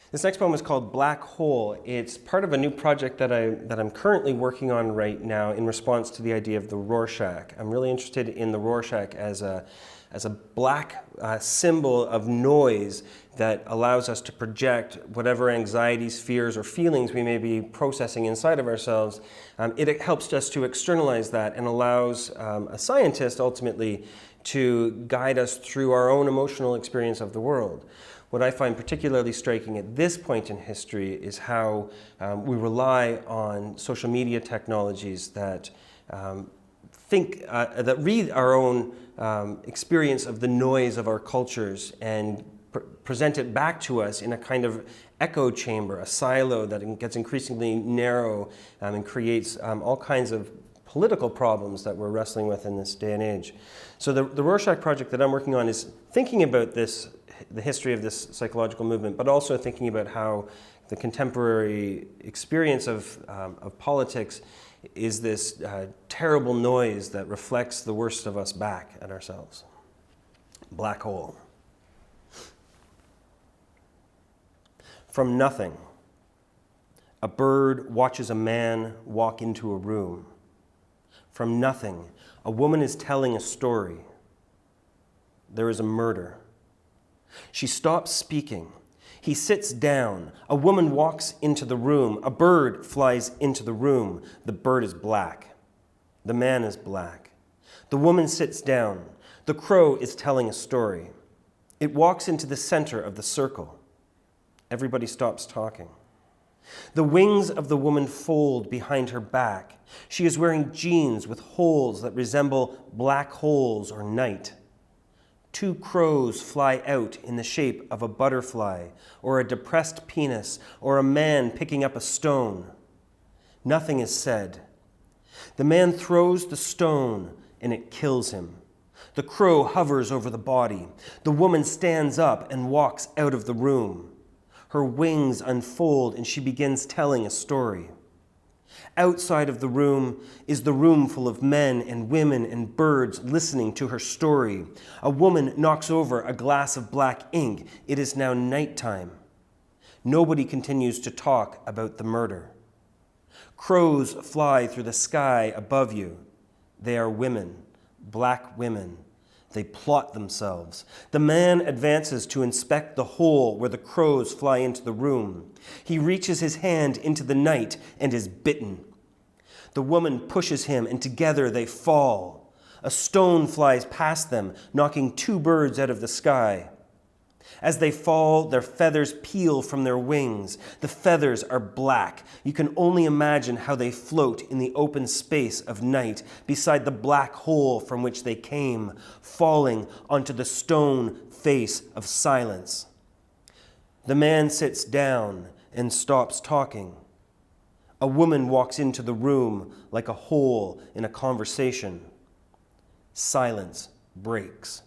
This next poem is called Black Hole. It's part of a new project that I'm currently working on right now in response to the idea of the Rorschach. I'm really interested in the Rorschach as a black symbol of noise that allows us to project whatever anxieties, fears, or feelings we may be processing inside of ourselves. It helps us to externalize that and allows a scientist ultimately to guide us through our own emotional experience of the world. What I find particularly striking at this point in history is how we rely on social media technologies that that read our own experience of the noise of our cultures and present it back to us in a kind of echo chamber, a silo that gets increasingly narrow and creates all kinds of political problems that we're wrestling with in this day and age. So the Rorschach project that I'm working on is thinking about this, the history of this psychological movement, but also thinking about how the contemporary experience of politics is this terrible noise that reflects the worst of us back at ourselves. Black hole. From nothing, a bird watches a man walk into a room. From nothing, a woman is telling a story. There is a murder. She stops speaking. He sits down. A woman walks into the room. A bird flies into the room. The bird is black. The man is black. The woman sits down. The crow is telling a story. It walks into the center of the circle. Everybody stops talking. The wings of the woman fold behind her back. She is wearing jeans with holes that resemble black holes or night. Two crows fly out in the shape of a butterfly or a depressed penis or a man picking up a stone. Nothing is said. The man throws the stone and it kills him. The crow hovers over the body. The woman stands up and walks out of the room. Her wings unfold and she begins telling a story. Outside of the room is the room full of men and women and birds listening to her story. A woman knocks over a glass of black ink. It is now nighttime. Nobody continues to talk about the murder. Crows fly through the sky above you. They are women, black women. They plot themselves. The man advances to inspect the hole where the crows fly into the room. He reaches his hand into the night and is bitten. The woman pushes him and together they fall. A stone flies past them, knocking two birds out of the sky. As they fall, their feathers peel from their wings. The feathers are black. You can only imagine how they float in the open space of night beside the black hole from which they came, falling onto the stone face of silence. The man sits down and stops talking. A woman walks into the room like a hole in a conversation. Silence breaks.